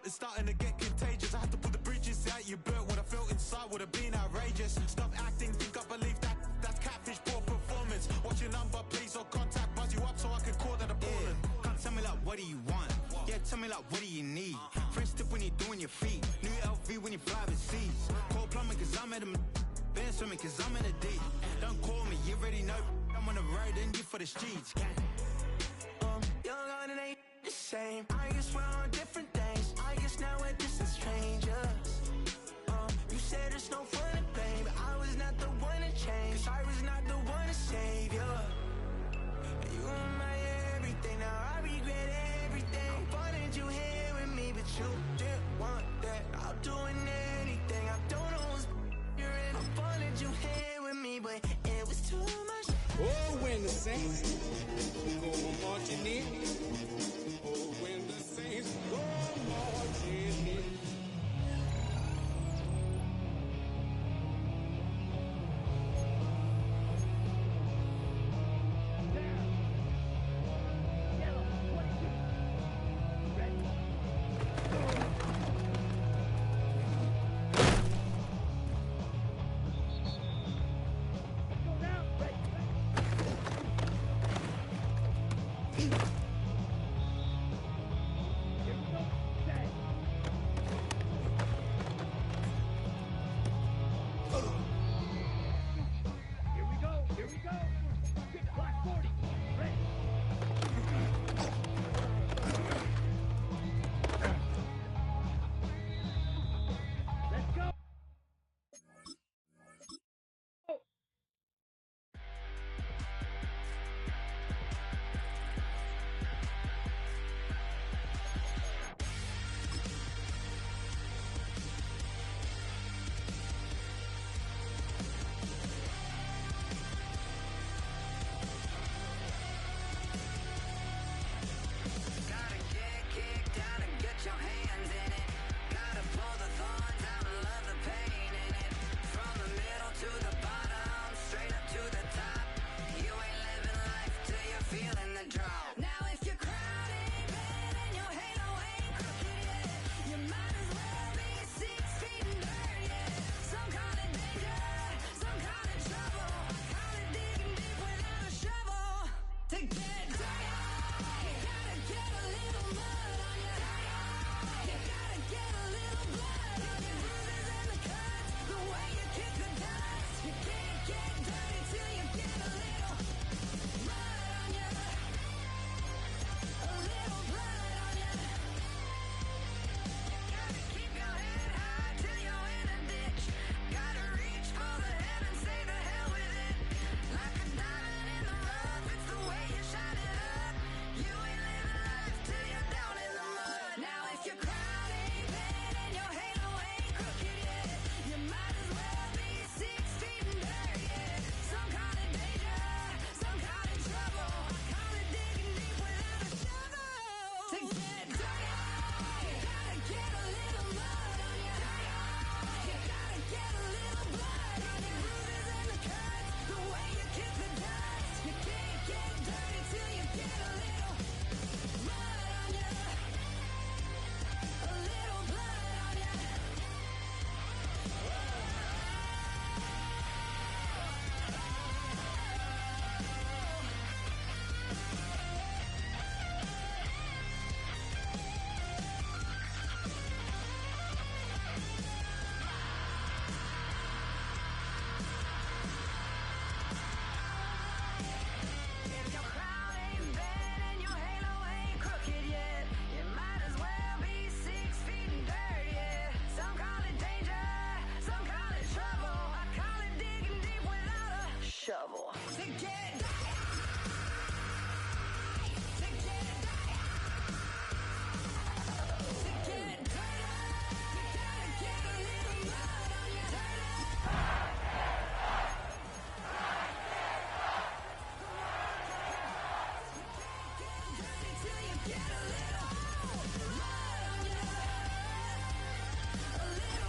It's starting to get contagious. I had to put the bridges out you built. What I felt inside would have been outrageous. Stop acting, think I believe that. That's catfish, poor performance. What's your number, please, or contact, buzz you up so I can call that appalling. Can't tell me like, what do you want? Yeah, tell me like, what do you need? French tip when you're doing your feet. New LV when you fly overseas. Call plumbing cause I'm at them. Been swimming cause I'm in a deep. Don't call me, you already know. I'm on the road and you for the streets. Young on and ain't the same. I guess we're on different things. I guess now we're distant strangers. You said it's no fun to blame, but I was not the one to change. Cause I was not the one to save you. You were my everything, now I regret everything. I wanted you here with me, but you didn't want that. I'm doing anything, I don't know what's you're in. I wanted you here with me, but it was too much. Oh, when the saints go marching in. Oh, when the saints go marching in.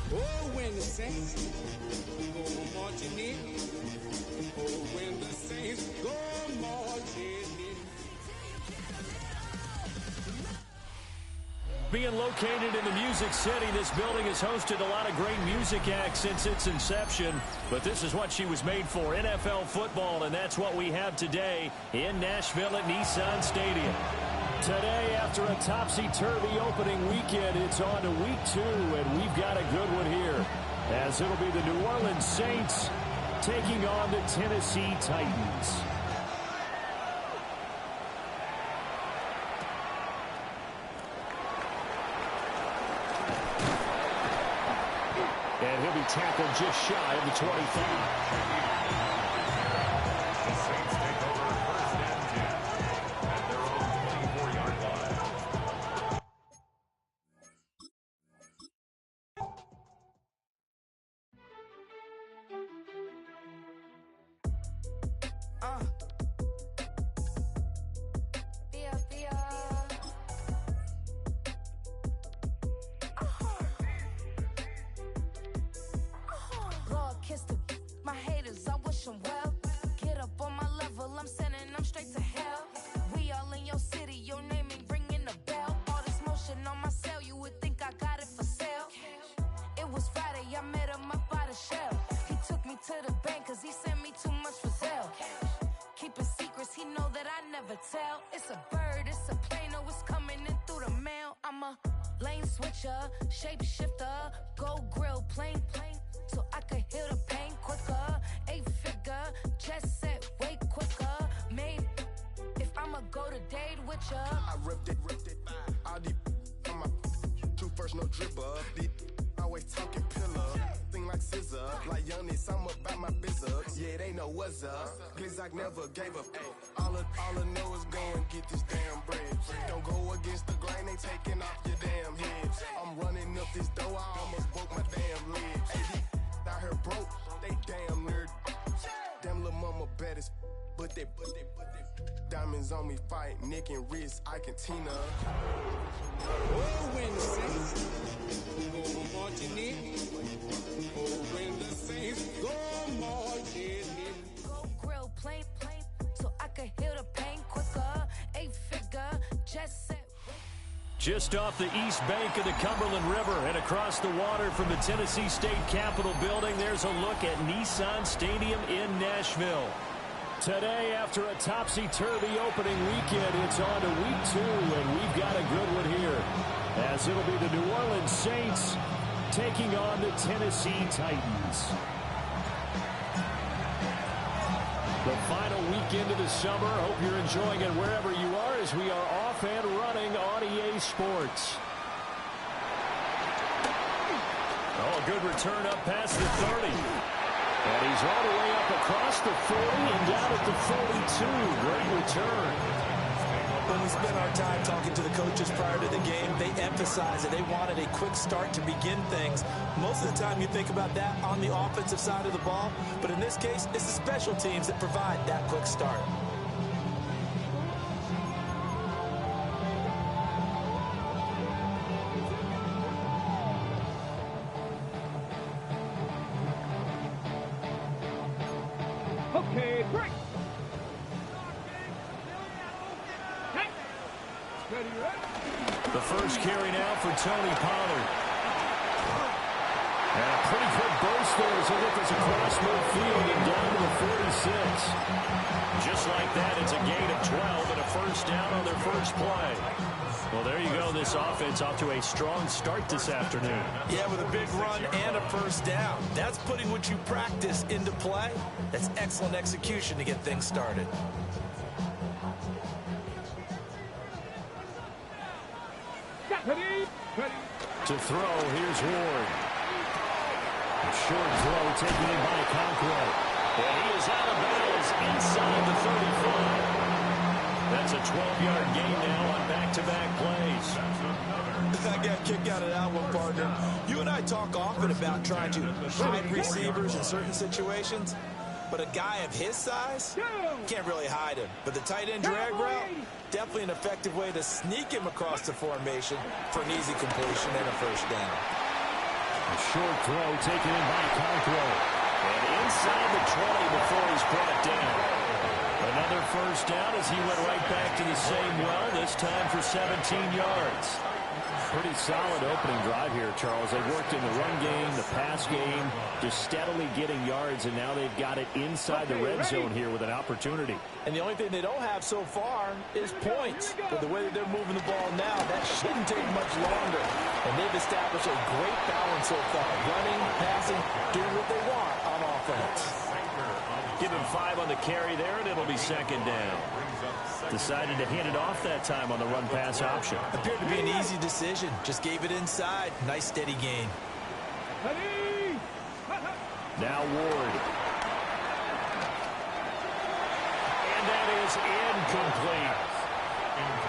Oh, when the saints go marching in. Oh, when the saints go marching in. Being located in the Music City, this building has hosted a lot of great music acts since its inception. But this is what she was made for, NFL football, and that's what we have today in Nashville at Nissan Stadium. Today, after a topsy-turvy opening weekend, it's on to week 2, and we've got a good one here, as it'll be the New Orleans Saints taking on the Tennessee Titans. And he'll be tackled just shy of the 25. The Saints take over first and 10 at their own 24-yard line. My haters, I wish them well. Get up on my level, I'm sending them straight to hell. We all in your city, your name ain't ringing the bell. All this motion on my cell, you would think I got it for sale. It was Friday, I met him up by the shell. He took me to the bank, cause he sent me too much for Zelle. Keeping secrets, he know that I never tell. It's a bird, it's a plane, oh, it's coming in through the mail. I'm a lane switcher, shapeshifter, gold grill, plain, so I could heal the pain quicker. 8-figure, chest set way quicker. Made if I'ma go to date with ya. I ripped it. All these on my two first, no dripper. These always talking pillar. Thing like scissor. Like Youngest, I'm about my business. Yeah, they know what's up. Glizzock never gave up. All I know is go and get this damn bread. Don't go against the grain, they taking off your damn head. I'm running up this door, I almost broke my damn leg. Out here broke, they damn nerd. Damn little mama bad as but they diamonds on me fight, neck and wrist, I can Tina. Oh, when the Saints go marching in. Oh, when the Saints go marching in. Go grill, plain, so I could heal the pain quicker. 8-figure, chest set. Just off the east bank of the Cumberland River and across the water from the Tennessee State Capitol building, there's a look at Nissan Stadium in Nashville. Today, after a topsy-turvy opening weekend, it's on to week 2, and we've got a good one here, as it'll be the New Orleans Saints taking on the Tennessee Titans. The final weekend of the summer. Hope you're enjoying it wherever you are, as we are off and running on EA Sports. Oh, a good return up past the 30. And he's all the way up across the 40 and down at the 42. Great return. When we spent our time talking to the coaches prior to the game, they emphasized that they wanted a quick start to begin things. Most of the time you think about that on the offensive side of the ball, but in this case, it's the special teams that provide that quick start. Okay, break. The first carry now for Tony Pollard. And a pretty good burst there as he gets us across midfield and down to the 46. Just like that, it's a gain of 12 and a first down on their first play. Well, there you go. This offense off to a strong start this afternoon. Yeah, with a big run and a first down. That's putting what you practice into play. That's excellent execution to get things started. To throw, here's Ward. A short throw taken in by Conquest. And he is out of bounds inside the 35. That's a 12-yard gain now on back-to-back plays. I got a kick out of that one, partner. You and I talk often about trying to hide receivers in certain situations, but a guy of his size can't really hide him. But the tight end drag route, definitely an effective way to sneak him across the formation for an easy completion and a first down. A short throw taken in by Conquest. And inside the 20 before he's brought down. Another first down as he went right back to the same well, this time for 17 yards. Pretty solid opening drive here, Charles. They worked in the run game, the pass game, just steadily getting yards, and now they've got it inside the red zone here with an opportunity. And the only thing they don't have so far is points. But the way that they're moving the ball now, that shouldn't take much longer. And they've established a great balance so far. Running, passing, doing what they want on offense. Give him 5 on the carry there, and it'll be second down. Decided to hand it off that time on the run-pass option. Appeared to be an easy decision. Just gave it inside. Nice, steady gain. Now Ward. And that is incomplete.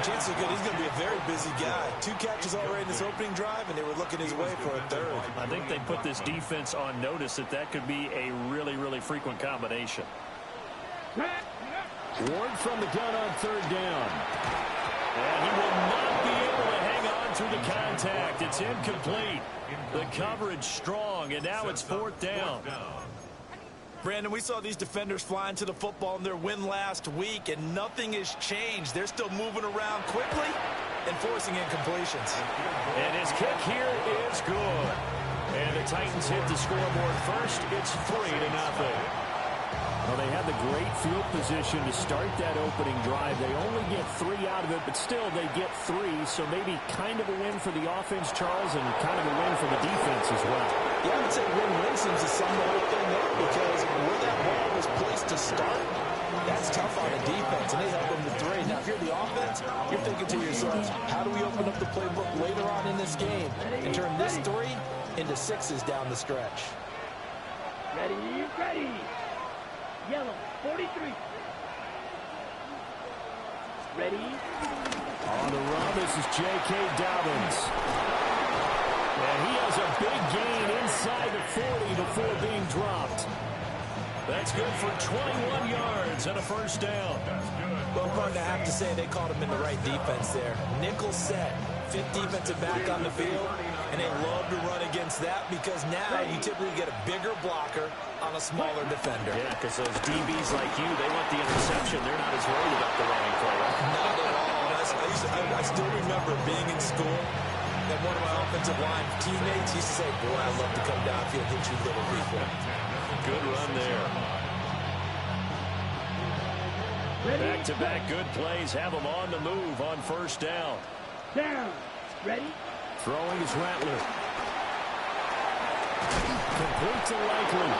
Chances are good. He's going to be a very busy guy. 2 catches already in this opening drive, and they were looking his way for a third. I think they put this defense on notice that could be a really, really frequent combination. Ward from the gun on third down. And he will not be able to hang on through the contact. It's incomplete. The coverage strong, and now it's fourth down. Brandon, we saw these defenders flying to the football in their win last week, and nothing has changed. They're still moving around quickly and forcing incompletions. And his kick here is good. And the Titans hit the scoreboard first. It's 3-0. Well, they had the great field position to start that opening drive. They only get 3 out of it, but still they get 3, so maybe kind of a win for the offense, Charles, and kind of a win for the defense as well. Yeah, I would say win-win seems to sum the whole thing up because where that ball was placed to start, that's tough on the defense, and they held them to 3. Now, if you're the offense, you're thinking to yourself, how do we open up the playbook later on in this game and turn this 3 into 6s down the stretch? Ready. Yellow, 43. Ready? On the run, this is J.K. Dobbins. And he has a big gain inside the 40 before being dropped. That's good for 21 yards and a first down. Well, partner, I have to say they called him in the right defense there. Nickel set, 5th defensive back on the field, and they love to run against that because now you typically get a bigger blocker on a smaller defender. Yeah, because those DBs like you, they want the interception. They're not as worried about the running play. Not at all. I still remember being in school and one of my offensive line teammates used to say, boy, I'd love to come downfield and hit you little people. Good run there. Back-to-back good plays have them on the move on first down. Down. Ready? Throwing is Rattler. Complete to Likely.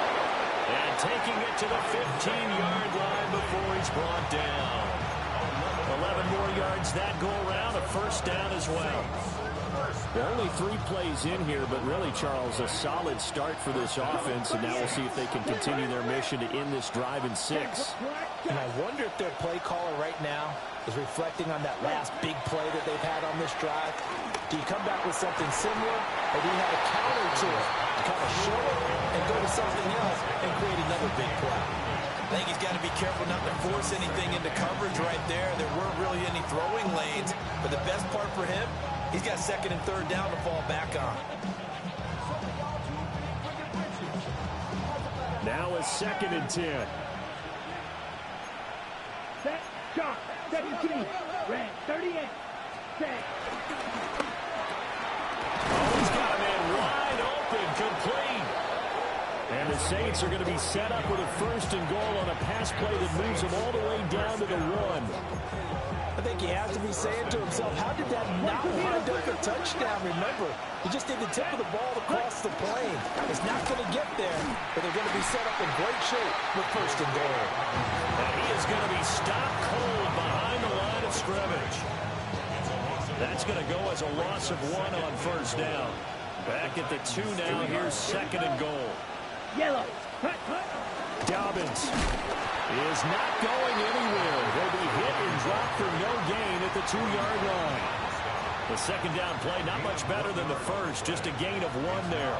And taking it to the 15-yard line before he's brought down. 11 more yards that go around, a first down as well. Only 3 plays in here, but really, Charles, a solid start for this offense, and now we'll see if they can continue their mission to end this drive in 6. And I wonder if their play caller right now is reflecting on that last big play that they've had on this drive. Do you come back with something similar, or do you have a counter to it? Kind of show it and go to something else and create another big play. I think he's got to be careful not to force anything into coverage right there. There weren't really any throwing lanes, but the best part for him, he's got 2nd and 3rd down to fall back on. Now a 2nd and 10. Set, shot, 17, red, 38, set. Oh, he's got a man wide open, complete. And the Saints are going to be set up with a 1st and goal on a pass play that moves them all the way down to the 1. I think he has to be saying to himself, how did that not wind up a touchdown? Remember, he just did the tip of the ball across the plane. It's not going to get there, but they're going to be set up in great shape with 1st and goal. And he is going to be stopped cold behind the line of scrimmage. That's going to go as a loss of 1 on 1st down. Back at the 2 now. Here's 2nd and goal. Yellow. Cut. Dobbins is not going anywhere. He'll be hit and dropped for no gain at the 2-yard line. The 2nd down play, not much better than the first. Just a gain of 1 there.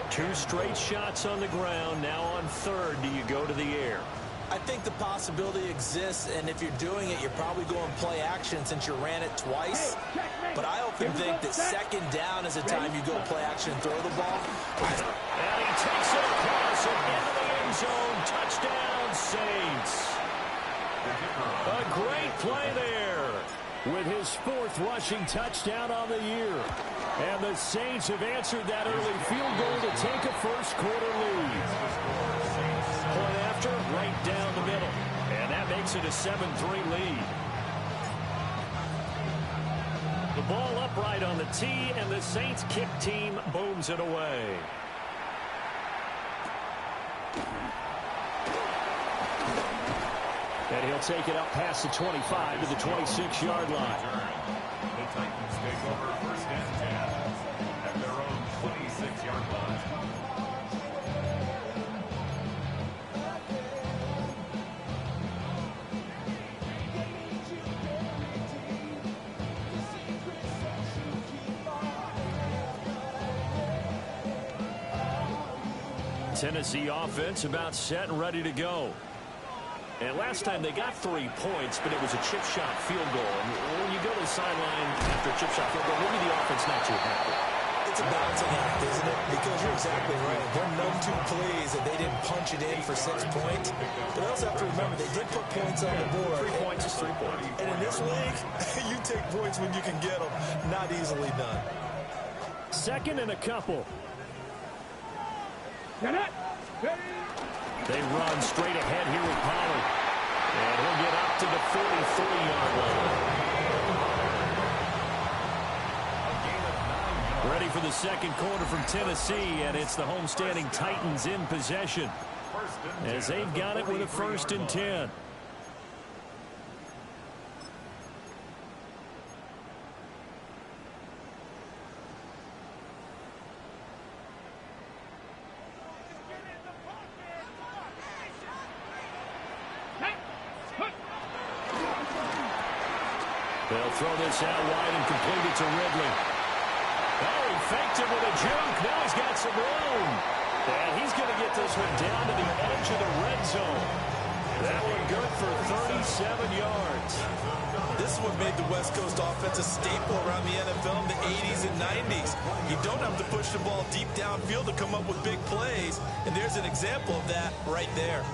2 straight shots on the ground. Now on 3rd, do you go to the air? I think the possibility exists, and if you're doing it, you're probably going play action since you ran it twice. But I often think that 2nd down is a time you go play action and throw the ball. And he takes it across and into the end zone. Touchdown, Saints. A great play there. with his 4th rushing touchdown on the year. And the Saints have answered that early field goal to take a first-quarter lead. Point after, right down the middle. And that makes it a 7-3 lead. The ball upright on the tee, and the Saints kick team booms it away. And he'll take it up past the 25 to the 26-yard line. The Titans take over 1st and 10 at their own 26-yard line. Tennessee offense about set and ready to go. And last time they got 3 points, but it was a chip shot field goal. And when you go to the sideline after a chip shot field goal, maybe the offense not too happy. It's a balancing act, isn't it? Because you're exactly right. They're none too pleased that they didn't punch it in for 6 points. But I also have to remember they did put points on the board. 3 points is 3 points. And in this league, you take points when you can get them. Not easily done. 2nd and a couple. Get it. They run straight ahead here with Pollard. And he'll get up to the 43-yard line. Ready for the 2nd quarter from Tennessee, and it's the homestanding Titans in possession as they've got it with a 1st and 10. They'll throw this out wide and complete it to Ridley. Oh, he faked it with a juke. Now he's got some room. And he's going to get this one down to the edge of the red zone. That one good for 37 yards. This is what made the West Coast offense a staple around the NFL in the 80s and 90s. You don't have to push the ball deep downfield to come up with big plays. And there's an example of that right there.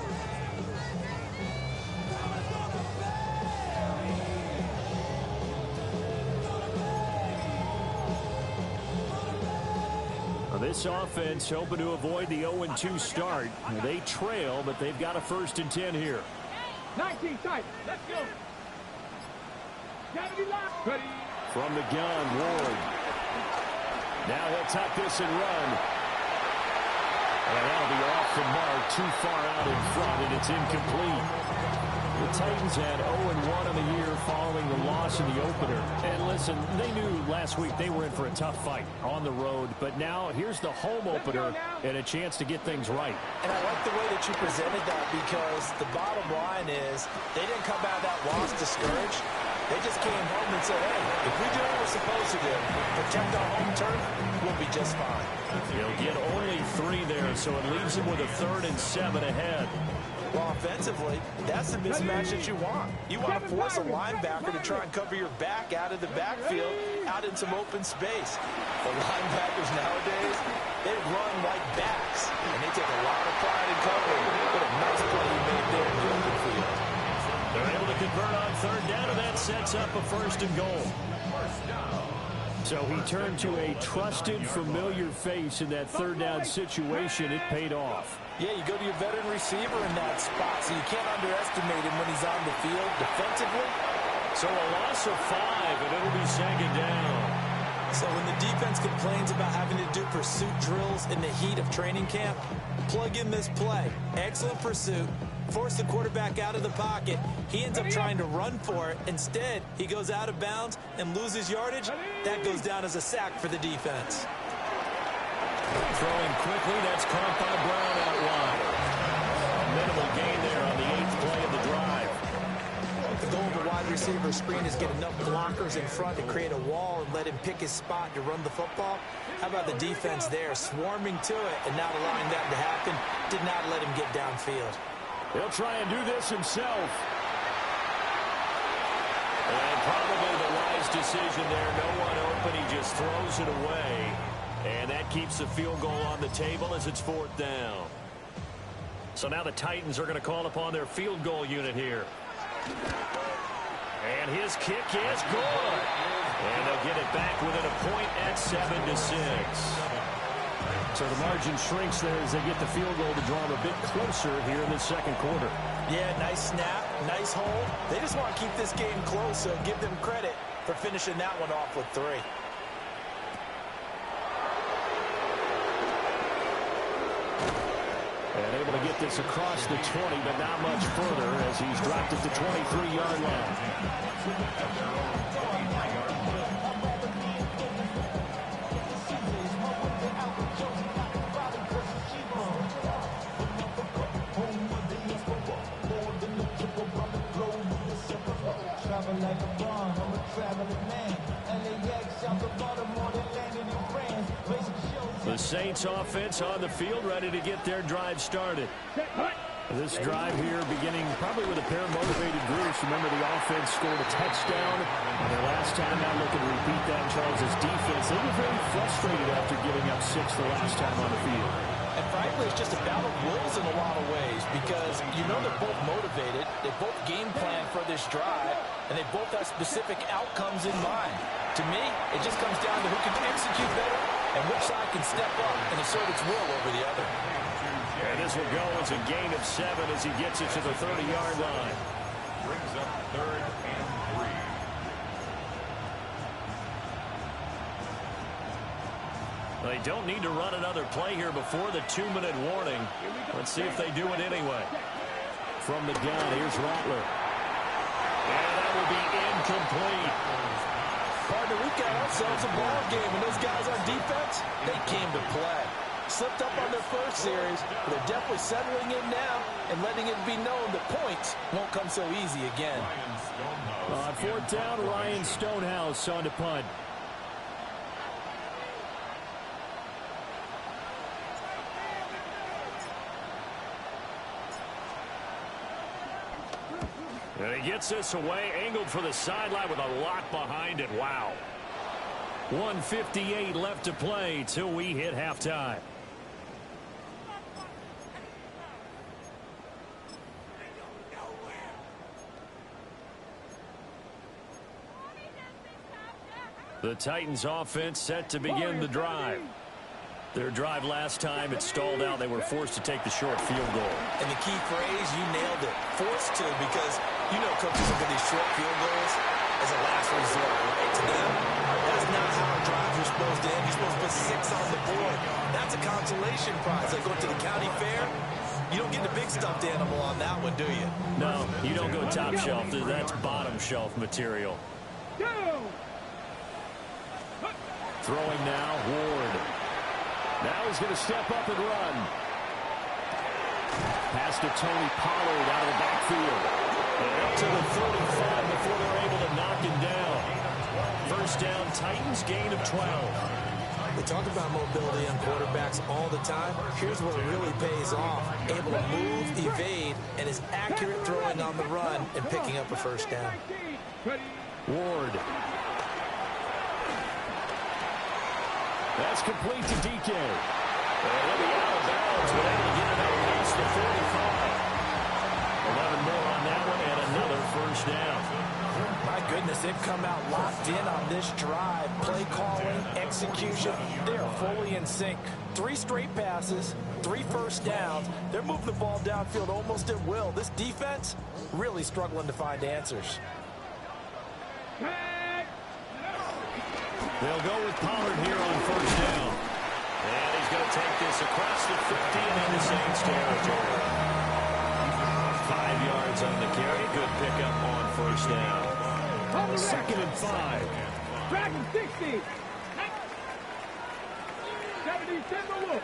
This offense hoping to avoid the 0-2 start. They trail, but they've got a 1st and 10 here. 19 tight. Let's go. Ready. From the gun, Ward. Now he'll tuck this and run. And that'll be off the mark, too far out in front, and it's incomplete. The Titans had 0-1 on the year following the loss in the opener. And listen, they knew last week they were in for a tough fight on the road. But now here's the home opener and a chance to get things right. And I like the way that you presented that, because the bottom line is they didn't come out of that loss discouraged. They just came home and said, hey, if we do what we're supposed to do, protect our home turf, we'll be just fine. He'll get only 3 there, so it leaves him with a 3rd and 7 ahead. Well, offensively, that's the mismatch that you want. You want to force a linebacker to try and cover your back out of the backfield, out in some open space. The linebackers nowadays, they run like backs, and they take a lot of pride in covering. What a nice play you made there in the open field. They're able to convert on 3rd down, and that sets up a 1st and goal. So he turned to a trusted, familiar face in that 3rd down situation. It paid off. Yeah, you go to your veteran receiver in that spot, so you can't underestimate him when he's on the field defensively. So a loss of 5, and it'll be 2nd down. So when the defense complains about having to do pursuit drills in the heat of training camp, plug in this play. Excellent pursuit. Force the quarterback out of the pocket. He ends up trying to run for it. Instead, he goes out of bounds and loses yardage. That goes down as a sack for the defense. Throwing quickly, that's caught by Brown out wide. A minimal gain there on the 8th play of the drive. The goal of the wide receiver screen is get enough blockers in front to create a wall and let him pick his spot to run the football. How about the defense there, swarming to it and not allowing that to happen? Did not let him get downfield. He'll try and do this himself. And probably the wise decision there. No one open. He just throws it away. And that keeps the field goal on the table as it's 4th down. So now the Titans are going to call upon their field goal unit here. And his kick is good. And they'll get it back within a point at 7-6. So the margin shrinks there as they get the field goal to draw them a bit closer here in the second quarter. Yeah, nice snap, nice hold. They just want to keep this game close, so give them credit for finishing that one off with 3. And able to get this across the 20, but not much further as he's dropped at the 23-yard line. The Saints offense on the field, ready to get their drive started. This drive here beginning probably with a pair of motivated groups. Remember, the offense scored a touchdown on their last time out. Looking to repeat that. Charles' defense, they were very frustrated after giving up 6 the last time on the field. And frankly, it's just a battle of wills in a lot of ways because you know they're both motivated. They both game plan for this drive, and they both have specific outcomes in mind. To me, it just comes down to who can execute better and which side can step up and assert its will over the other. And this will go as a gain of 7 as he gets it to the 30-yard line. Brings up 3rd and 3. They don't need to run another play here before the 2-minute warning. Let's see if they do it anyway. From the gun, here's Rattler. And that will be incomplete. Partner, we've got ourselves a ball game, and those guys on defense, they came to play. Slipped up on their first series, but they're definitely settling in now and letting it be known that points won't come so easy again. On 4th down, Ryan Stonehouse on to punt. And he gets this away, angled for the sideline with a lot behind it. Wow. 1:58 left to play till we hit halftime. The Titans offense set to begin the drive. Their drive last time, it stalled out. They were forced to take the short field goal. And the key phrase, you nailed it, forced to, because you know coaches look at these short field goals as a last resort, right? To them, that's not how our drives are supposed to end. You're supposed to put 6 on the board. That's a consolation prize. Like going to the county fair, you don't get the big stuffed animal on that one, do you? No, you don't go top shelf. That's bottom shelf material. Throwing now, Ward. Now he's going to step up and run. Pass to Tony Pollard out of the backfield. And up to the 35 before they're able to knock him down. First down, Titans, gain of 12. We talk about mobility on quarterbacks all the time. Here's where it really pays off. Able to move, evade, and is accurate throwing on the run and picking up a first down. Ward. That's complete to DK. And he'll be out of bounds, but able to get it out past the 45. 11 more on that one, and another first down. My goodness, they've come out locked in on this drive. Play calling, execution, they are fully in sync. 3 straight passes, 3 first downs. They're moving the ball downfield almost at will. This defense really struggling to find answers. They'll go with Pollard here on first down. And he's going to take this across the 50 and into Saints territory. 5 yards on the carry. Good pickup on first down. 2nd and 5. Dragon 60. 70 Timberwolves.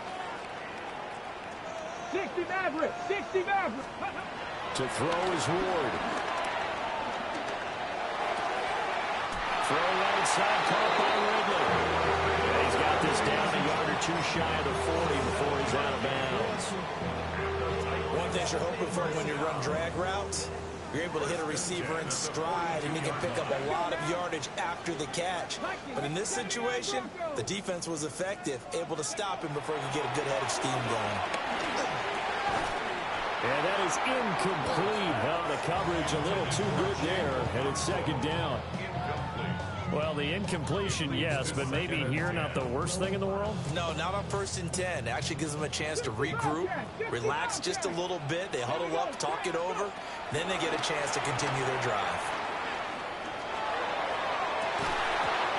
60 Maverick. 60 Maverick. To throw is Ward. Throw right side, caught by Ridley. And he's got this down a yard or 2 shy of the 40 before he's out of bounds. One thing you're hoping for when you run drag routes, you're able to hit a receiver in stride and you can pick up a lot of yardage after the catch. But in this situation, the defense was effective, able to stop him before he could get a good head of steam going. And that is incomplete. Oh, the coverage a little too good there, and it's second down. Well, the incompletion, yes, but maybe here not the worst thing in the world? No, not on 1st and 10. It actually gives them a chance to regroup, relax just a little bit. They huddle up, talk it over, then they get a chance to continue their drive.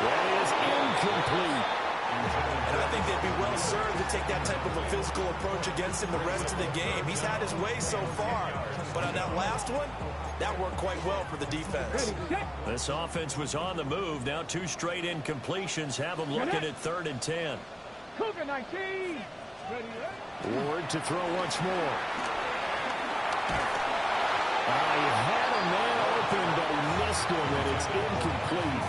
That is incomplete. And I think they'd be well served to take that type of a physical approach against him the rest of the game. He's had his way so far, but on that last one, that worked quite well for the defense. This offense was on the move. Now 2 straight incompletions have them looking at 3rd and 10. Cougar 19. Ward to throw once more. He had a man open, but he missed him, and it's incomplete.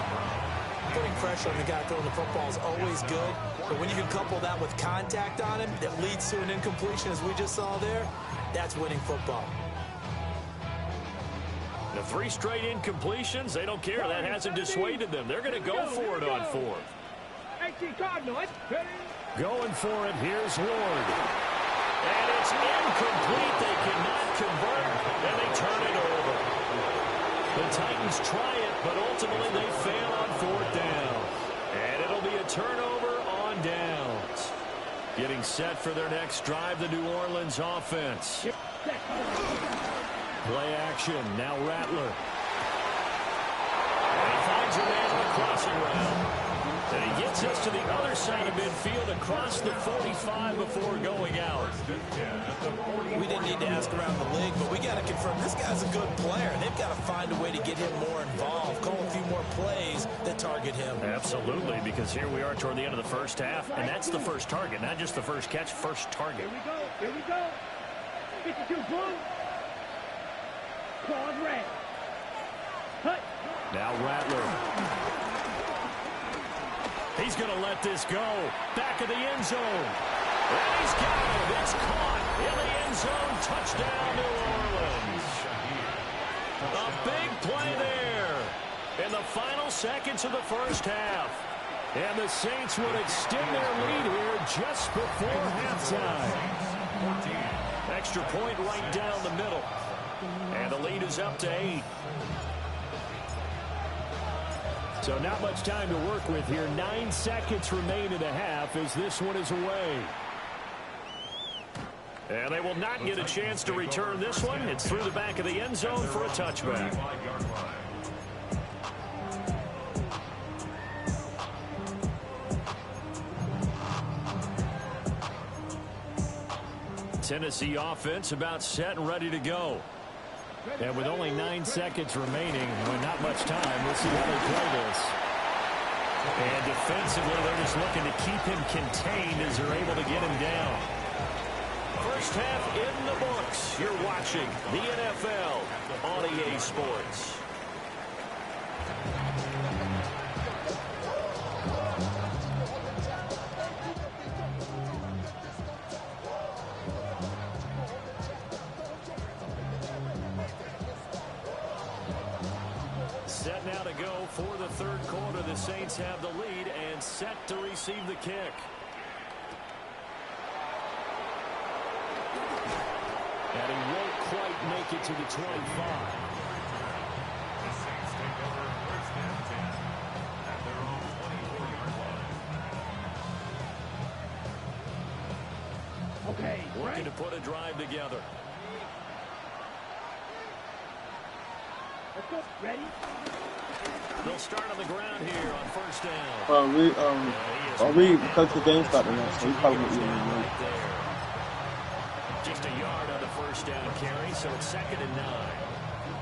Putting pressure on the guy throwing the football is always good, but when you can couple that with contact on him that leads to an incompletion, as we just saw there, that's winning football. The 3 straight incompletions, they don't care. That hasn't dissuaded them. They're going to go for it on 4th. Going for it, here's Ward. And it's incomplete. They cannot convert, and they turn it over. The Titans try it, but ultimately they fail on 4th down. And it'll be a turnover on downs. Getting set for their next drive, the New Orleans offense. Play action, now Rattler. And he finds a man on the crossing route. And he gets us to the other side of midfield across the 45 before going out. We didn't need to ask around the league, but we got to confirm this guy's a good player. They've got to find a way to get him more involved, call a few more plays that target him. Absolutely, because here we are toward the end of the first half, and that's the first target, not just the first catch, first target. Here we go. 52 blue. Claws red. Cut. Now Rattler. He's going to let this go. Back of the end zone. And he's got it. It's caught in the end zone. Touchdown, New Orleans. A big play there in the final seconds of the first half. And the Saints would extend their lead here just before halftime. Extra point right down the middle. And the lead is up to 8. So not much time to work with here. 9 seconds remain in the half as this one is away. And they will not get a chance to return this one. It's through the back of the end zone for a touchback. Tennessee offense about set and ready to go. And with only 9 seconds remaining, and not much time, we'll see how they play this. And defensively, they're just looking to keep him contained as they're able to get him down. First half in the books. You're watching the NFL on EA Sports. Set now to go for the third quarter. The Saints have the lead and set to receive the kick. And he won't quite make it to the 25. The Saints take over 1st and 10 at their own 24-yard line. Okay, Working to put a drive together. Let's go. Ready? They'll start on the ground here on first down. Because the game started now, so we probably won't even know. Just a yard on the first down carry, so it's 2nd and 9.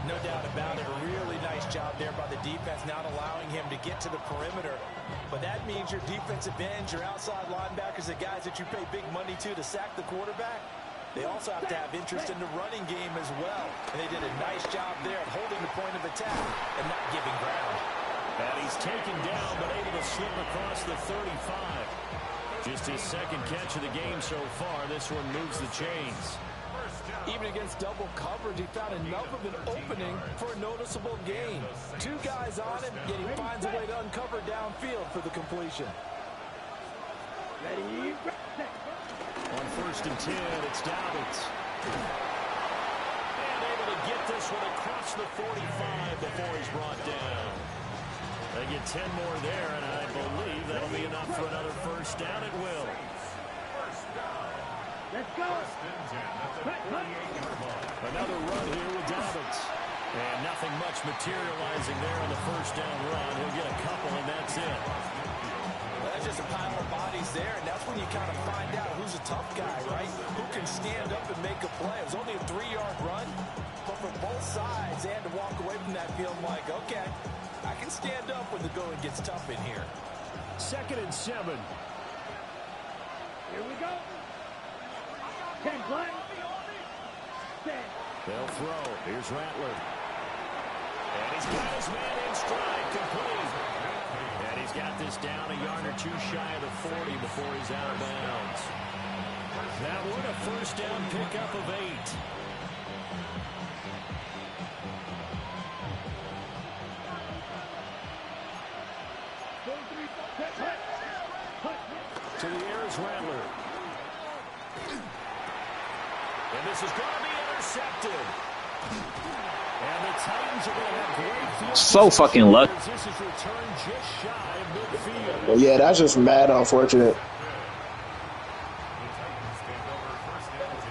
No doubt about it. A really nice job there by the defense, not allowing him to get to the perimeter. But that means your defensive ends, your outside linebackers, the guys that you pay big money to sack the quarterback, they also have to have interest in the running game as well. And they did a nice job there at holding the point of attack and not giving ground. And he's taken down, but able to slip across the 35. Just his second catch of the game so far. This one moves the chains. Even against double coverage, he found enough of an opening for a noticeable gain. 2 guys on him, yet he finds a way to uncover downfield for the completion. Ready? On 1st and 10, it's Dobbins. able to get this one across the 45 before he's brought down. They get 10 more there, and I believe that'll be enough for another first down. It will. Let's go. Another run here with Dobbins. And nothing much materializing there on the first down run. He'll get a couple, and that's it. That's just a pile of bodies there, and that's when you kind of find out who's a tough guy, right? Who can stand up and make a play. It was only a 3-yard run, but for both sides, they had to walk away from that feeling like, okay, I can stand up when the going gets tough in here. 2nd and 7. Here we go. 10 play. 10. They'll throw. Here's Rattler. And he's got his man in stride, complete. And he's got this down a yard or two shy of the 40 before he's out of bounds. That would a first down pickup of 8. To the air is Rattler. And this is going to be intercepted. And the Titans are going to have great field. So fucking lucky. This is returned just shy of midfield. Well, yeah, that's just mad unfortunate.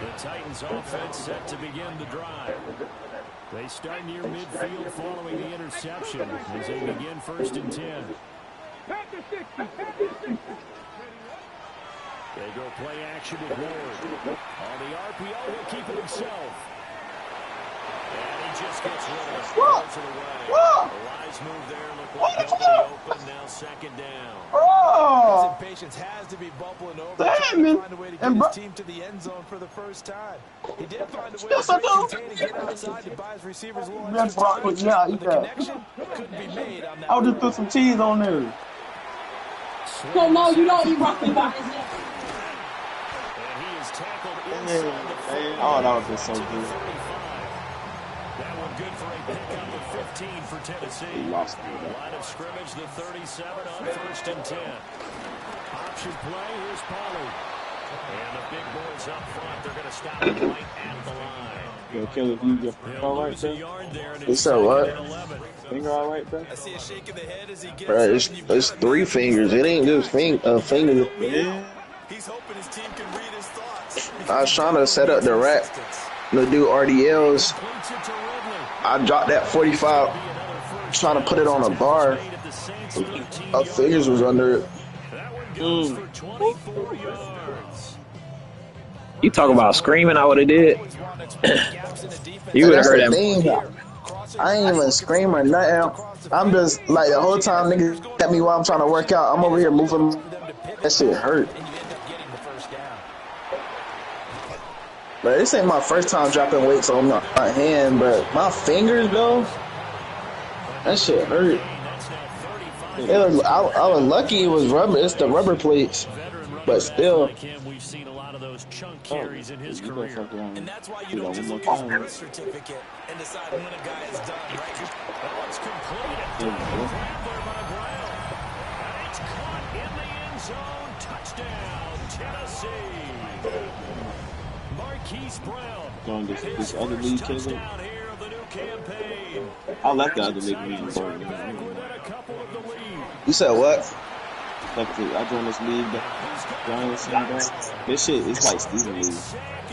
The Titans offense set to begin the drive. They start near midfield following the interception as they begin 1st and 10. They go play action with Ward. On the RPO, he'll keep it himself. And he just gets rid of it. Goes it away. A wise move there. Looked like nobody open. Now 2nd down. His impatience has to be bubbling over. Trying to find a way to get his team to the end zone for the first time. He did find a way to contain and get outside to buy his receivers a little extra time. But the connection couldn't be made on that. I'll just put some cheese on there. No, you don't eat broccoli by his neck. Oh, that was just so good. That one good for a pickup of 15 for Tennessee. Lost Line of scrimmage, the 37 on 1st and 10. Option play, here's Pollard. And the big boys up front, they're going to stop him right at the line. Yo, Kelly, you get all right, bro? You said what? Finger all right, bro? I see a shake of the head as he gets Bro, it's 3 fingers. It ain't just finger. Yeah. He's hoping his team can read his thoughts. I was trying to set up the rack to do RDLs. I dropped that 45, trying to put it on a bar. My fingers was under it. You talk about screaming, I would have did. You would have heard that. I ain't even scream or nothing. I'm just like the whole time niggas at me while I'm trying to work out. I'm over here moving. That shit hurt. But this ain't my first time dropping weights on my hand, but my fingers though, that shit hurt. I was lucky it was rubber. It's the rubber plates, but still. We've seen a lot of those chunk carries in his career. And that's why you don't just look at his birth certificate and decide when a guy is done, right? That one's completed. Grabbed by Brown. And it's caught in the end zone. Touchdown, Tennessee. Marquise Brown. Going this other league touchdown here of the new campaign. I left the other league. You said what? Like I joined this league, this shit is like Steven League.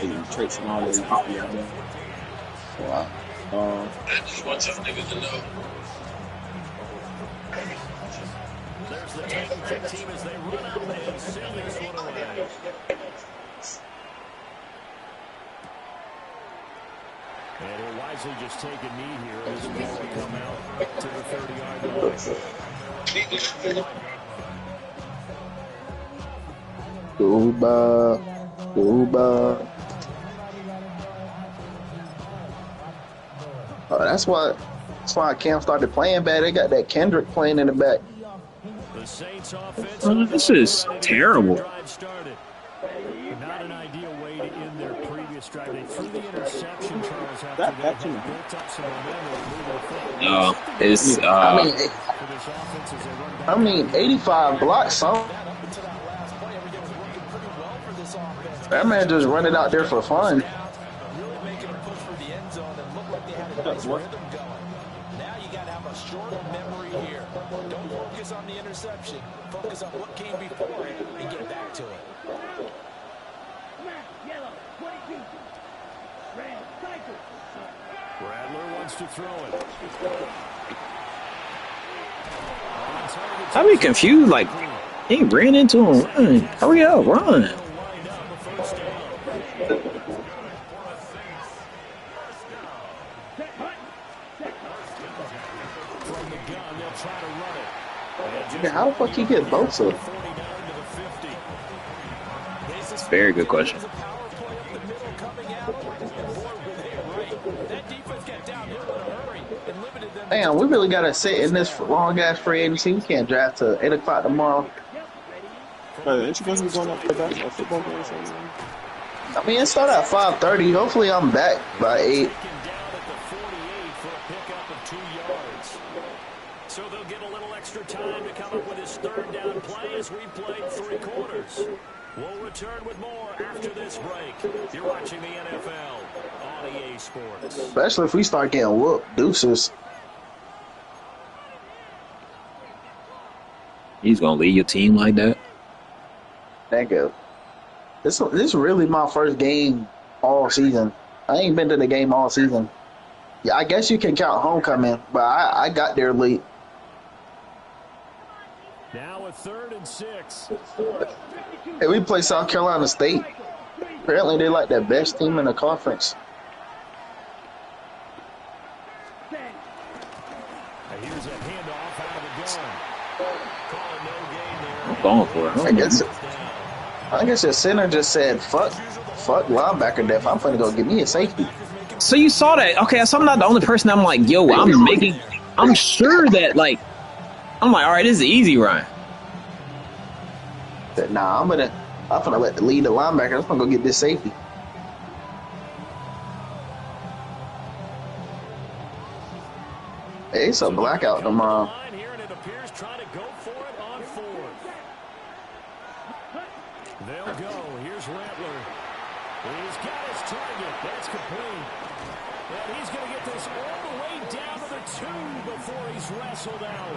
Like, traits and all that. Wow. Just want some niggas to know. There's the Titan kick team as they run out and send this one away. And he'll wisely just take a knee here as the ball will come out to the 30-yard line. Uba. Oh, that's why Cam started playing bad. They got that Kendrick playing in the back. The Saints offense. This is terrible. Not an ideal way to end their previous drive. They threw the interception, Charles, after they built up some momentum. No, it's I mean 85 blocks, son. That man just run it out there for fun. nice rhythm going. Now you got to have a short memory here. Don't focus on the interception. Focus on what came before it and get back to it. Yellow, 22. Red, cycle. Rattler wants to throw it. I be confused. Like, he ran into him. Run. Hurry up, run. How the fuck he get Bosa? Very good question. Damn, we really gotta sit in this long ass free agency. We can't draft till 8 o'clock tomorrow. Ain't you supposed to be going up for a football game or something? I mean, it started at 5:30. Hopefully, I'm back by 8. So they'll get a little extra time to come up with his third down play as we played 3 quarters. We'll return with more after this break. You're watching the NFL on EA Sports. Especially if we start getting whooped. Deuces. He's gonna lead your team like that? Thank you. This is really my first game all season. I ain't been to the game all season. Yeah, I guess you can count homecoming, but I got there late. Now a 3rd and 6. Hey, we play South Carolina State. Apparently, they like the best team in the conference. Here's a handoff out of the gun. Calling no gain there. I'm going for it. I guess your center just said, fuck linebacker depth. I'm finna go get me a safety. So you saw that. Okay, so I'm not the only person. I'm like, yo, I'm sure that, like, I'm like, all right, this is an easy run. Said, nah, I'm gonna let the lead the linebacker. I'm gonna go get this safety. Hey, it's a blackout tomorrow. They'll go. Here's Rattler. He's got his target. That's complete. And he's going to get this all the way down to the 2 before he's wrestled out.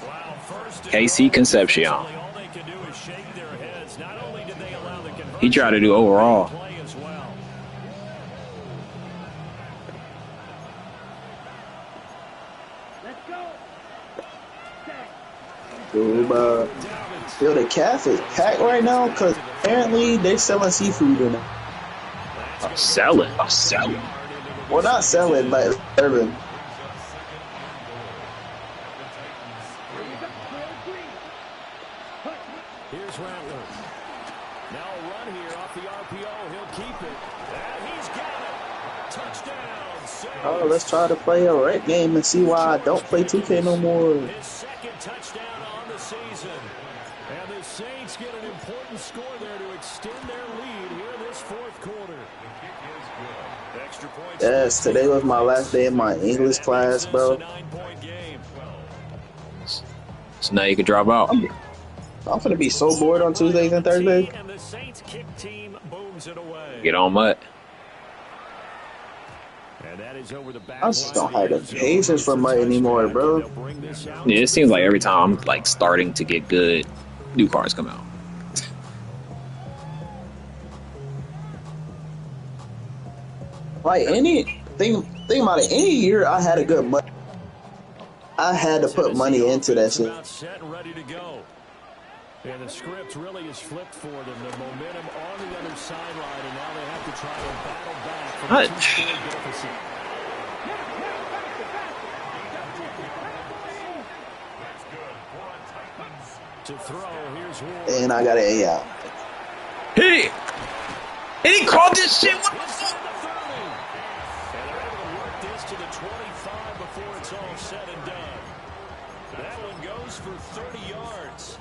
Wow, first KC Concepcion. all they can do is shake their heads. Not only did they allow the conversion, He tried to do overall. play as well. Let's go. Yo, the calf is packed right now because apparently they're selling seafood in it. Selling. Well, not selling, but serving. Here's Rattler. Now a run here off the RPO. He'll keep it. And he's got it. Touchdown. Oh, let's try to play a rec game and see why I don't play 2K no more. His second touchdown on the season. And the Saints get an important score there to extend their lead here in this 4th quarter. Extra points. Yes, today was my last day in my English class, bro. So now you can drop out. I'm gonna be so bored on Tuesdays and Thursdays. And the Saints kick team booms it away. Get on Mutt. And that is over the back. I just don't have the patience for Mutt anymore, bro. Yeah, it seems like every time I'm like starting to get good, new cards come out. Like think about it. Any year I had a good Mutt, I had to put money into that shit. Set and ready to go. And the script really is flipped for them. The momentum on the other sideline, and now they have to try and battle back from a 2-score deficit. To throw, here's Ward. And I got an A out. Hey! And he called this shit. What the fuck? And they're able to work this to the 25 before it's all said and done. That one goes for 30 yards.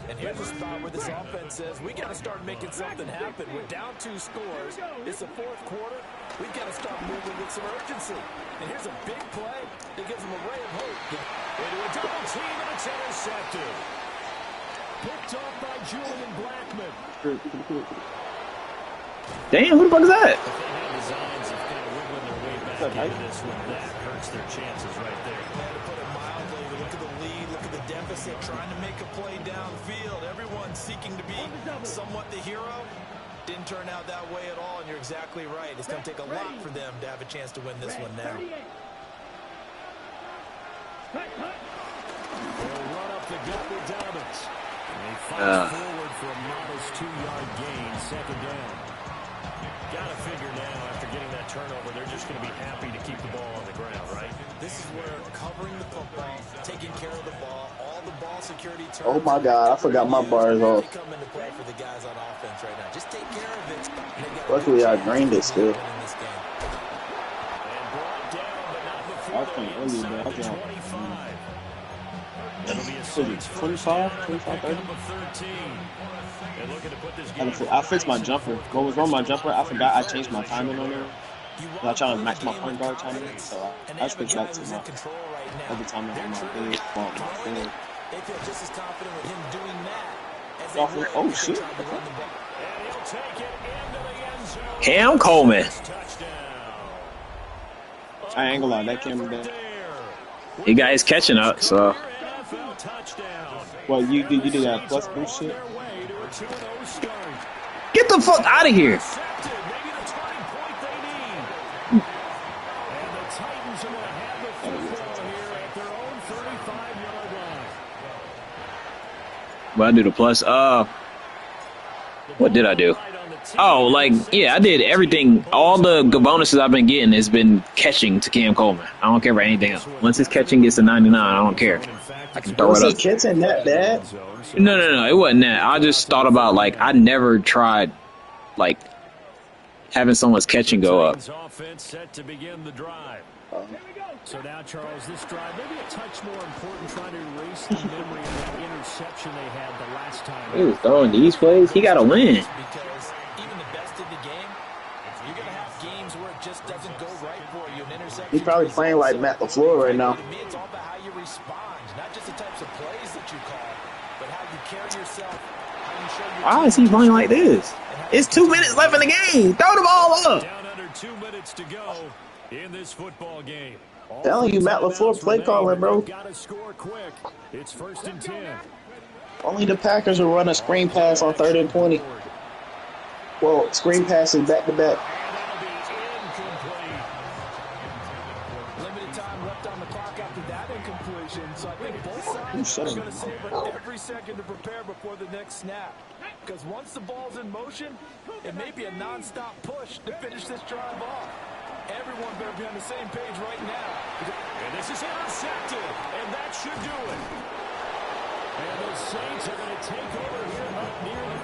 And here's a spot where this offense says, we got to start making something happen. We're down 2 scores. It's the 4th quarter. We've got to start moving with some urgency. And here's a big play that gives them a ray of hope. Into a double team, and it's intercepted. Picked off by Julian Blackman. Damn, who the fuck is that? Designs of kind of struggling their way back into this one. That hurts their chances right there. To put it mildly, look at the lead, look at the deficit, trying to make a play downfield. Everyone seeking to be somewhat the hero. Didn't turn out that way at all, and you're exactly right. It's going to take a lot for them to have a chance to win this one now. They'll run up the gut with Dobbins. They fight forward for a modest 2-yard gain, second down. Got to figure now, after getting that turnover, they're just going to be happy to keep the ball on the ground, right? This is where covering the football, taking care of the ball, all the ball security terms. Oh my God, I forgot my bars off. Come into play for the guys on offense right now. Just take care of it. Luckily, I drained it still. I was playing earlier, but I was on 25, 30. I fixed my jumper. What was wrong with my jumper? I forgot I changed my timing on there. I was trying to match my point guard timing, so I switched back to my other timing on my big. They feel just as confident with him doing that. Oh shit! Cam Coleman. I ain't gonna lie, that camera there. He got his catching up, so. Well, you did that plus boost shit. Get the fuck out of here! What I do the plus? What did I do? Oh, like, yeah, I did everything. All the bonuses I've been getting has been catching to Cam Coleman. I don't care about anything else. Once his catching gets to 99, I don't care. I can throw it up. Was catching that bad? No, it wasn't that. I just thought about, like, I never tried, like, having someone's catching go up. Offense set to begin the drive. So now, Charles, this drive maybe a touch more important, trying to erase the memory of that interception they had the last time. He was throwing these plays. He got to win. Because even the best in the game, you're going to have games where it just doesn't go right for you. An interception. He's probably playing like Matt LaFleur right now. To me, it's all about how you respond, not just the types of plays that you call, but how you carry yourself, how you show your Why is he playing like this? It's 2 minutes left in the game. Throw the ball up. Down under 2 minutes to go in this football game. Telling you, Matt LaFleur play calling, bro. Gotta score quick. It's 1st and 10. Only the Packers will run a screen pass on 3rd and 20. Well, screen passes back to back. Limited time left on the clock after that incompletion, so I think both sides are going to save every second to prepare before the next snap. Because once the ball's in motion, it may be a non-stop push to finish this drive off. Everyone better be on the same page right now. And this is intercepted, and that should do it. And the Saints are going to take over here up near the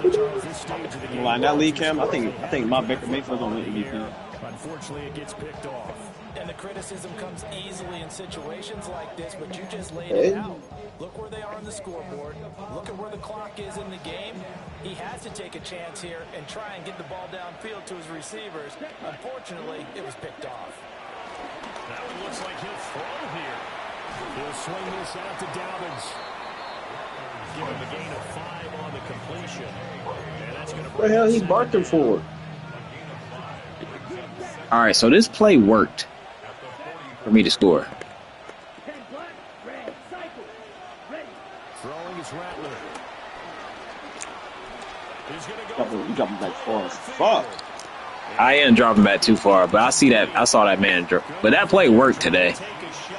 40. Charles, this stage of the game. Well, in that league, Cam, I think my Baker Mayfield's gonna win MVP. Unfortunately, it gets picked off. And the criticism comes easily in situations like this, but you just laid it out. Look where they are on the scoreboard. Look at where the clock is in the game. He has to take a chance here and try and get the ball downfield to his receivers. Unfortunately, it was picked off. Now it looks like he'll throw here. He'll swing this out to Dobbins. Give him a gain of 5 on the completion. And that's going to What the hell he barking for? All right, so this play worked for me to score. Throwing is Rattler. You got me back far as fuck. I am dropping back too far, but I saw that man drop. But that play worked today,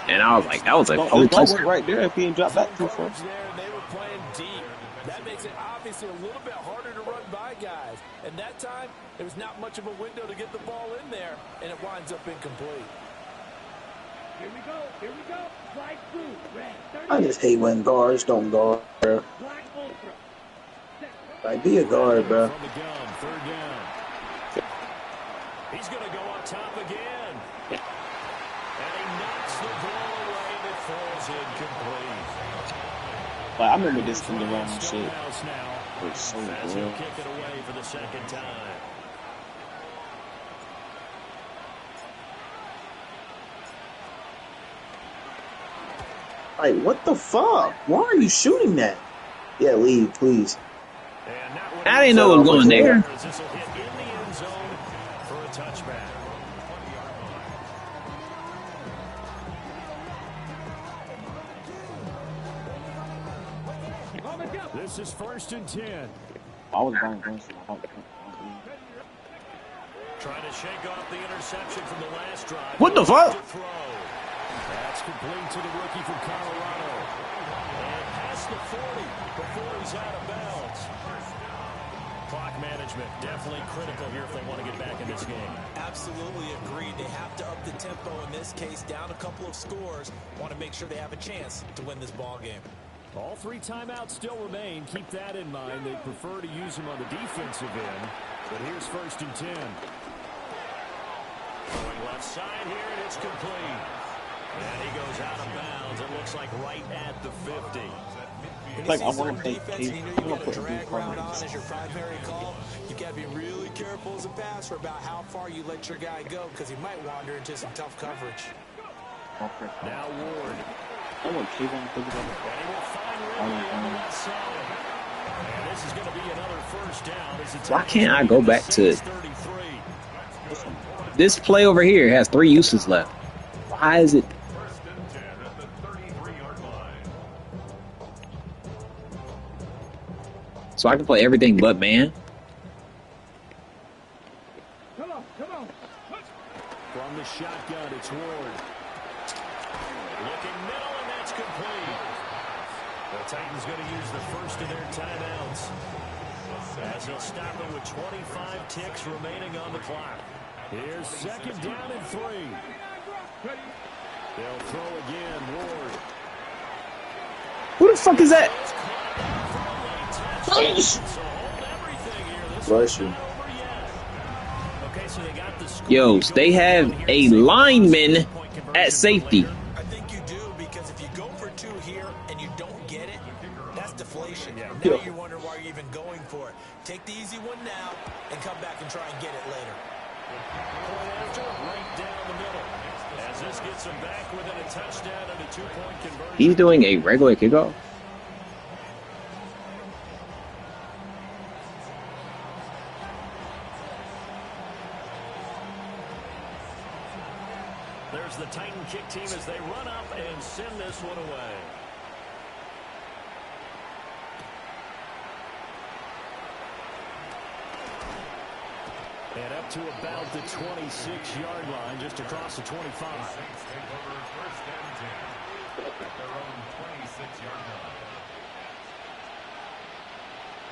and I was like, that was a holy place place. Right there if he didn't drop back too far. They were playing deep. That makes it obviously a little bit harder to run by guys. And that time, there was not much of a window to get the ball in there, and it winds up incomplete. Here we go. Slide through. Red. I just hate when guards don't guard, bro. Like, be a guard, bro. From the gun, 3rd down. He's going to go on top again. And he knocks the ball away and it falls incomplete. Like, I remember this from the wrong shit. It's so As he'll good. kick it away for the 2nd time. Like, what the fuck? Why are you shooting that? Yeah, leave, please. I didn't know it was going there. This will hit in the end zone for This is 1st and 10. I was going to Trying to shake off the interception from the last drive. What the fuck? That's complete to the rookie from Colorado. And past the 40 before he's out of bounds. Clock management definitely critical here if they want to get back in this game. Absolutely agreed. They have to up the tempo in this case, down a couple of scores. Want to make sure they have a chance to win this ball game. All 3 timeouts still remain. Keep that in mind. They prefer to use them on the defensive end. But here's 1st and 10. Going left side here, and it's complete. And he goes out of bounds. It looks like right at the 50. It's like I want to play defense, and you know you got a drag route on as your primary call. You got to be really careful as a passer about how far you let your guy go because he might wander into some tough coverage. Now Ward. I want Kayvon to And this is going to be another 1st down. Why can't I go back to this play over here? Has 3 uses left. Why is it? So I can play everything but man. Come on. From the shotgun, it's Ward. Looking middle, and that's complete. The Titans going to use the first of their timeouts, as they'll stop it with 25 ticks remaining on the clock. Here's 2nd down and 3. They'll throw again, Ward. Who the fuck is that? Bless you. Yo, they have a lineman at safety. I think you do, because if you go for 2 here and you don't get it, that's deflation. Now you wonder why you're even going for it. Take the easy one now and come back and try and get it later. Right down the middle. As this gets him back within a touchdown and a 2-point conversion. He's doing a regular kickoff. There's the Titan kick team as they run up and send this one away. And up to about the 26-yard line, just across the 25.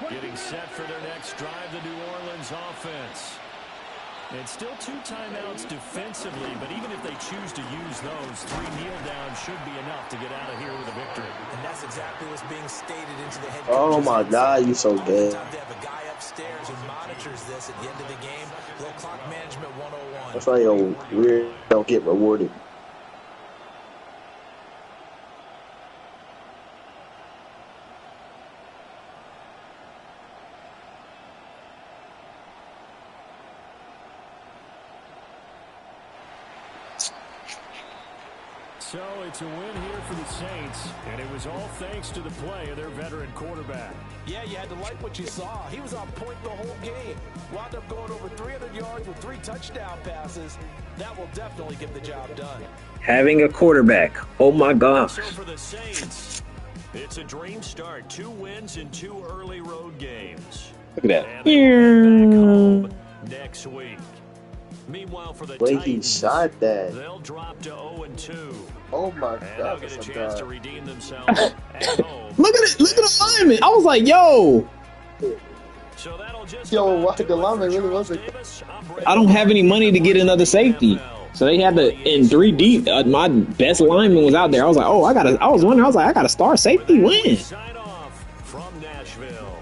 Getting set for their next drive, the New Orleans offense. And still 2 timeouts defensively, but even if they choose to use those, 3 kneel downs should be enough to get out of here with a victory. And that's exactly what's being stated into the head Oh my God, you so good. They have a guy upstairs who monitors this at the end of the game. Little clock management 101. That's why you don't get rewarded. So it's a win here for the Saints, and it was all thanks to the play of their veteran quarterback. Yeah, you had to like what you saw. He was on point the whole game. Wound up going over 300 yards with 3 touchdown passes. That will definitely get the job done. Having a quarterback. Oh my gosh. So for the Saints, it's a dream start. 2 wins in 2 early road games. Look at that. And they'll be back home next week. Meanwhile, for the Way Titans, he shot that. they'll drop to 0-2. Oh my And God. they'll get a chance to redeem themselves at home. Look at it. Look at the lineman. I was like, yo. So that'll just Yo, why the lineman really wasn't. I don't have any money to get another safety. So they had to, in 3 deep, my best lineman was out there. I was like, oh, I was wondering, I got a star safety win. Sign off from Nashville.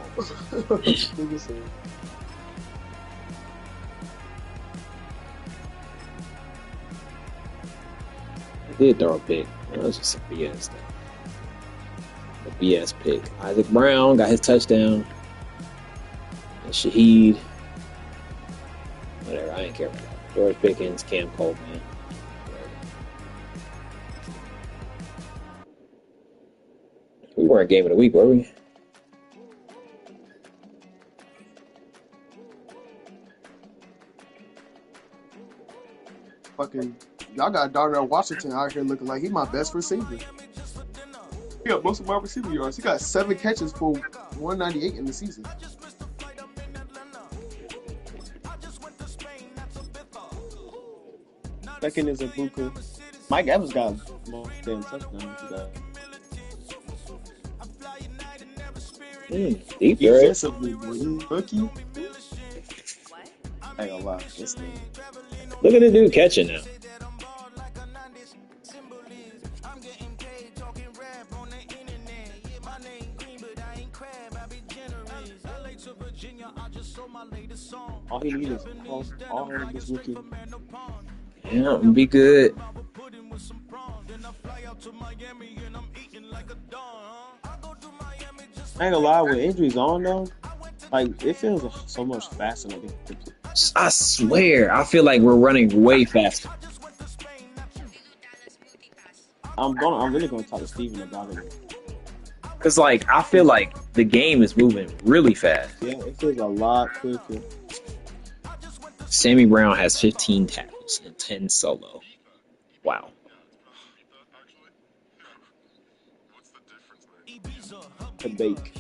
I did throw a pick. That was just a BS thing. A BS pick. Isaac Brown got his touchdown. And Shaheed. Whatever, I ain't care about that. George Pickens, Cam Coleman. We weren't game of the week, were we? Fucking, y'all got Darnell Washington out here looking like he my best receiver. He got most of my receiving yards. He got 7 catches for 198 in the season. Second is Ibuka. Mike Evans got more damn touchdowns. Defensively, rookie. I ain't gonna lie. This thing. Look at the dude catching now. All he needs is all of this rookie. Yeah, be good. I ain't gonna lie, with injuries on though, like it feels so much faster than it. I swear, I feel like we're running way faster. I'm really gonna talk to Steven about it. Cause like I feel like the game is moving really fast. Yeah, it feels a lot quicker. Sammy Brown has 15 tackles and 10 solo. Wow. To bake.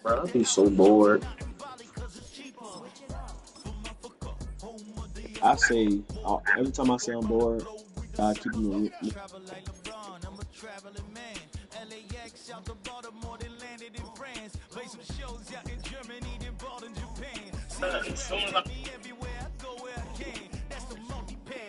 Bro, I'd be so bored. I say every time I say I'm bored, I keep me.